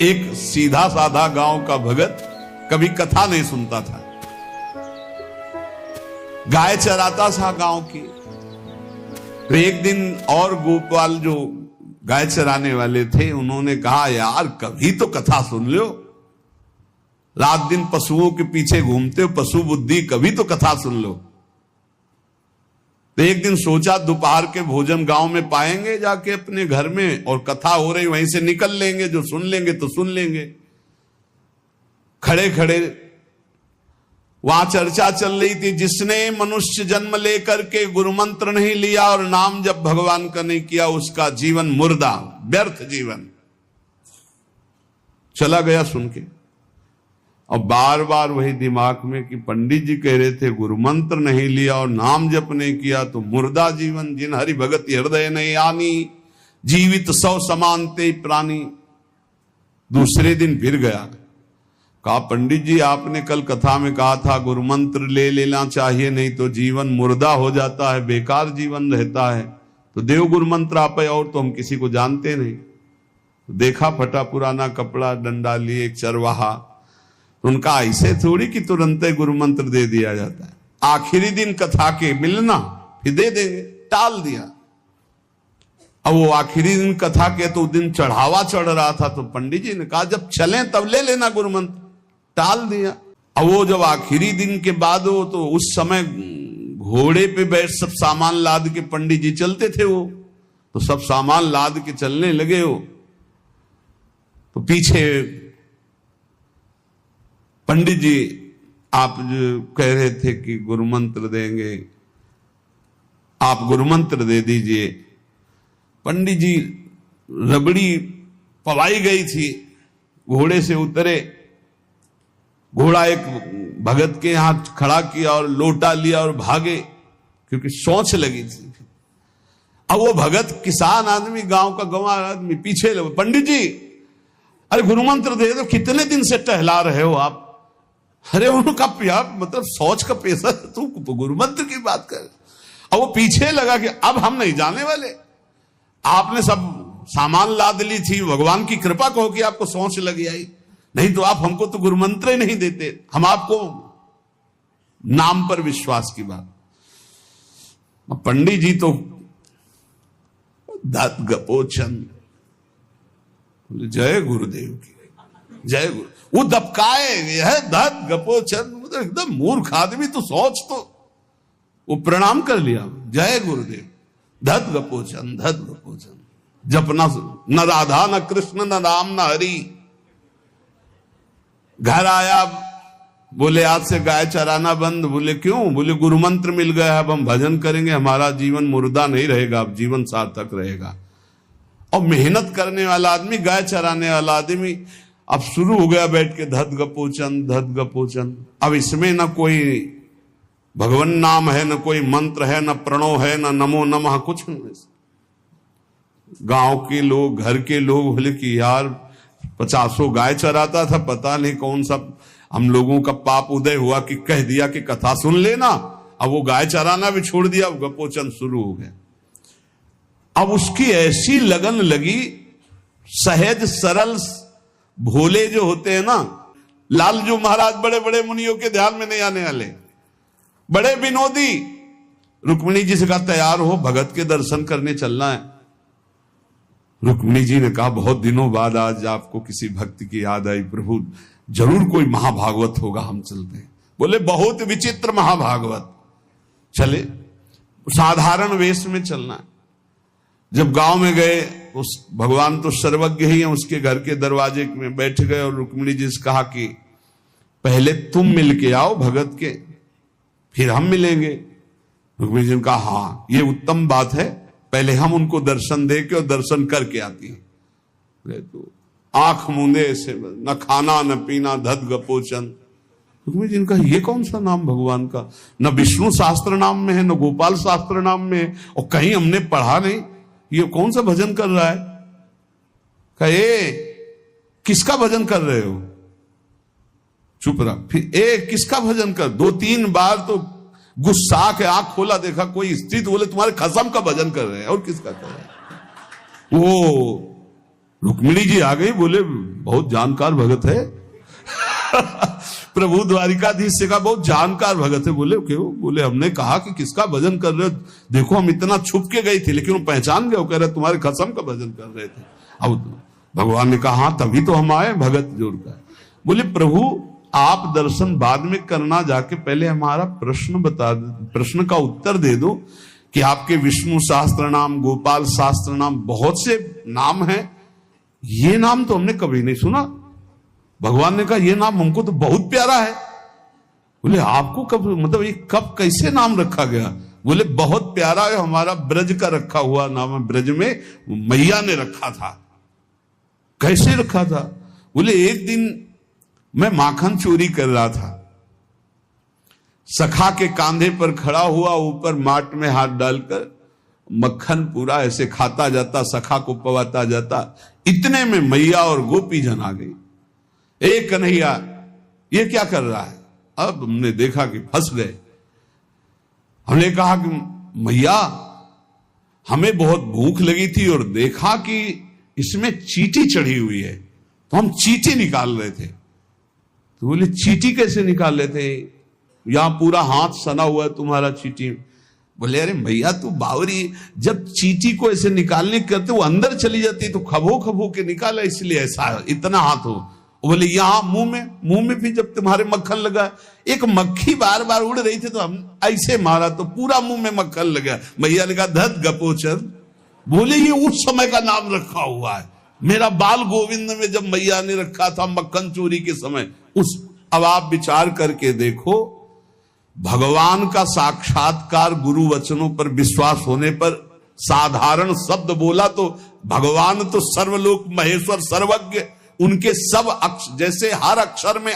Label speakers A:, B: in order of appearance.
A: एक सीधा साधा गांव का भगत कभी कथा नहीं सुनता था, गाय चराता था गांव की। तो एक दिन और गोपाल जो गाय चराने वाले थे, उन्होंने कहा यार कभी तो कथा सुन लो, रात दिन पशुओं के पीछे घूमते हो, पशु बुद्धि, कभी तो कथा सुन लो। तो एक दिन सोचा दोपहर के भोजन गांव में पाएंगे जाके अपने घर में, और कथा हो रही वहीं से निकल लेंगे, जो सुन लेंगे तो सुन लेंगे। खड़े खड़े वहां चर्चा चल रही थी, जिसने मनुष्य जन्म लेकर के गुरु मंत्र नहीं लिया और नाम जब भगवान का नहीं किया, उसका जीवन मुर्दा, व्यर्थ जीवन। चला गया सुन के, और बार बार वही दिमाग में कि पंडित जी कह रहे थे गुरु मंत्र नहीं लिया और नाम जप नहीं किया तो मुर्दा जीवन। जिन हरि भगत हृदय नहीं आनी, जीवित सौ समानते प्राणी। दूसरे दिन फिर गया, कहा पंडित जी आपने कल कथा में कहा था गुरु मंत्र ले लेना चाहिए, नहीं तो जीवन मुर्दा हो जाता है, बेकार जीवन रहता है। तो देव गुरु मंत्र आप, और तो हम किसी को जानते नहीं। देखा फटा पुराना कपड़ा, डंडा लिए एक चरवाहा। उनका ऐसे थोड़ी कि तुरंत गुरु मंत्र दे दिया जाता है, आखिरी दिन कथा के मिलना फिर दे देंगे, टाल दिया। अब वो आखिरी दिन कथा के तो दिन चढ़ावा चढ़ रहा था, तो पंडित जी ने कहा जब चलें तब ले लेना गुरु मंत्र, टाल दिया। अब वो जब आखिरी दिन के बाद हो, तो उस समय घोड़े पे बैठ सब सामान लाद के पंडित जी चलते थे, वो तो सब सामान लाद के चलने लगे हो। तो पीछे पंडित जी आप जो कह रहे थे कि गुरु मंत्र देंगे, आप गुरु मंत्र दे दीजिए। पंडित जी रबड़ी पवाई गई थी, घोड़े से उतरे, घोड़ा एक भगत के यहां खड़ा किया और लोटा लिया और भागे, क्योंकि सोच लगी थी। अब वो भगत किसान आदमी, गांव का गंवार आदमी पीछे लगे, पंडित जी अरे गुरु मंत्र दे दो, कितने दिन से टहला रहे हो आप। अरे उनका मतलब सोच का पैसा, तू गुरु मंत्र की बात कर। अब वो पीछे लगा कि अब हम नहीं जाने वाले, आपने सब सामान लाद ली थी, भगवान की कृपा कहो कि आपको सोच लगी आई, नहीं तो आप हमको तो गुरु मंत्र ही नहीं देते, हम आपको नाम पर विश्वास की बात। पंडित जी तो दत गपोचन, जय गुरुदेव की जय गुरु। वो दबकाए है दत गपोचन, मतलब एकदम मूर्ख आदमी, तो सोच तो। वो प्रणाम कर लिया, जय गुरुदेव, धत गपोचन धत गपोचन। जपना न राधा न कृष्ण न राम न हरि। घर आया, बोले आज से गाय चराना बंद। बोले क्यों? बोले गुरु मंत्र मिल गया, अब हम भजन करेंगे, हमारा जीवन मुर्दा नहीं रहेगा, अब जीवन सार्थक रहेगा। और मेहनत करने वाला आदमी, गाय चराने वाला आदमी, अब शुरू हो गया बैठ के धत गपोचन धत गपोचन। अब इसमें न कोई भगवान नाम है, न कोई मंत्र है, न प्रणव है, न नमो नमः, कुछ नहीं। गांव के लोग, घर के लोग बोले कि यार 50 गाय चराता था, पता नहीं कौन सा हम लोगों का पाप उदय हुआ कि कह दिया कि कथा सुन लेना। अब वो गाय चराना भी छोड़ दिया, अब गपोचन शुरू हो गया। अब उसकी ऐसी लगन लगी, सहज सरल भोले जो होते हैं ना, लालजू महाराज बड़े बड़े मुनियों के ध्यान में नहीं आने वाले, बड़े विनोदी। रुक्मिणी जी से कहा तैयार हो, भगत के दर्शन करने चलना है। रुक्मिणी जी ने कहा बहुत दिनों बाद आज आपको किसी भक्ति की याद आई, प्रभु जरूर कोई महाभागवत होगा, हम चलते हैं। बोले बहुत विचित्र महाभागवत। चले, साधारण वेश में चलना है। जब गांव में गए, उस भगवान तो सर्वज्ञ ही है, उसके घर के दरवाजे में बैठ गए और रुक्मिणी जी से कहा कि पहले तुम मिल के आओ भगत के, फिर हम मिलेंगे। रुक्मिणी जी ने कहा हाँ ये उत्तम बात है, पहले हम उनको दर्शन दे के और दर्शन करके आती है। तो आंख मूंदे ऐसे, न खाना न पीना, धत गपोचन। रुक्मिणी जी ने कहा ये कौन सा नाम भगवान का, न विष्णु शास्त्र नाम में है, न गोपाल शास्त्र नाम में है, और कहीं हमने पढ़ा नहीं, ये कौन सा भजन कर रहा है। कहे किसका भजन कर रहे हो? चुप रहा। फिर किसका भजन कर? 2-3 बार तो गुस्सा के आंख खोला, देखा कोई स्त्री, तो बोले तुम्हारे खसम का भजन कर रहे हैं। और किसका कर रहे हैं? वो रुक्मिणी जी आ गई, बोले बहुत जानकार भगत है। प्रभु द्वारिकाधीश से कहा बहुत जानकार भगत है। बोले क्यों? बोले हमने कहा कि किसका भजन कर रहे हो, देखो हम इतना छुप के गई थी लेकिन वो पहचान गए, वो कह रहे तुम्हारे खसम का भजन कर रहे थे। अब भगवान ने कहा हाँ तभी तो हम आए भगत जोड़ कर। बोले प्रभु आप दर्शन बाद में करना, जाके पहले हमारा प्रश्न बता दो, प्रश्न का उत्तर दे दो कि आपके विष्णु सहस्त्र नाम, गोपाल सहस्त्र नाम, बहुत से नाम हैं, ये नाम तो हमने कभी नहीं सुना। भगवान ने कहा ये नाम हमको तो बहुत प्यारा है। बोले आपको कब, मतलब ये कब कैसे नाम रखा गया? बोले बहुत प्यारा है, हमारा ब्रज का रखा हुआ नाम है, ब्रज में मैया ने रखा था। कैसे रखा था? बोले एक दिन मैं माखन चोरी कर रहा था, सखा के कांधे पर खड़ा हुआ, ऊपर माट में हाथ डालकर मक्खन पूरा ऐसे खाता जाता, सखा को पवाता जाता। इतने में मैया और गोपी जन आ गई। ए कन्हैया ये क्या कर रहा है? अब हमने देखा कि फंस गए। हमने कहा कि मैया हमें बहुत भूख लगी थी और देखा कि इसमें चींटी चढ़ी हुई है, तो हम चींटी निकाल रहे थे। तो बोले चींटी कैसे निकाल रहे थे? यहां पूरा हाथ सना हुआ है तुम्हारा चींटी। बोले अरे भैया तू बावरी, जब चींटी को ऐसे निकालने करते वो अंदर चली जाती तो खबो खबो के निकाला, इसलिए ऐसा इतना हाथ हो। बोले यहां मुंह में भी जब तुम्हारे मक्खन लगा, एक मक्खी बार बार उड़ रही थी तो हम ऐसे मारा तो पूरा मुंह में मक्खन लगा। भैया ने कहा धत गपोचर। बोले ये उस समय का नाम रखा हुआ है, मेरा बाल गोविंद में जब मैया ने रखा था मक्खन चोरी के समय उस। अब आप विचार करके देखो, भगवान का साक्षात्कार गुरु वचनों पर विश्वास होने पर साधारण शब्द बोला तो भगवान तो सर्वलोक महेश्वर सर्वज्ञ, उनके सब जैसे हर अक्षर में